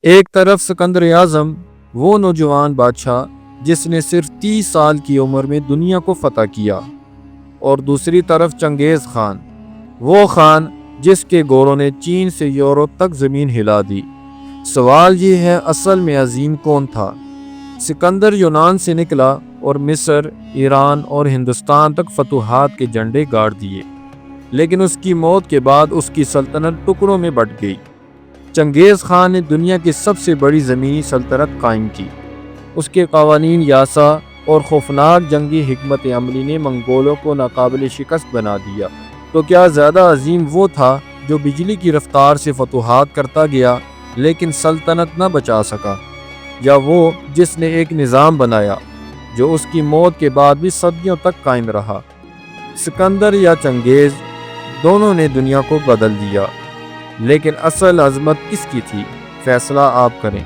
ایک طرف سکندر اعظم، وہ نوجوان بادشاہ جس نے صرف 30 سال کی عمر میں دنیا کو فتح کیا، اور دوسری طرف چنگیز خان، وہ خان جس کے گھوڑوں نے چین سے یورپ تک زمین ہلا دی۔ سوال یہ ہے، اصل میں عظیم کون تھا؟ سکندر یونان سے نکلا اور مصر، ایران اور ہندوستان تک فتوحات کے جھنڈے گاڑ دیے، لیکن اس کی موت کے بعد اس کی سلطنت ٹکڑوں میں بٹ گئی۔ چنگیز خان نے دنیا کی سب سے بڑی زمینی سلطنت قائم کی۔ اس کے قوانین یاسا اور خوفناک جنگی حکمت عملی نے منگولوں کو ناقابل شکست بنا دیا۔ تو کیا زیادہ عظیم وہ تھا جو بجلی کی رفتار سے فتوحات کرتا گیا لیکن سلطنت نہ بچا سکا، یا وہ جس نے ایک نظام بنایا جو اس کی موت کے بعد بھی صدیوں تک قائم رہا؟ سکندر یا چنگیز، دونوں نے دنیا کو بدل دیا، لیکن اصل عظمت کس کی تھی؟ فیصلہ آپ کریں۔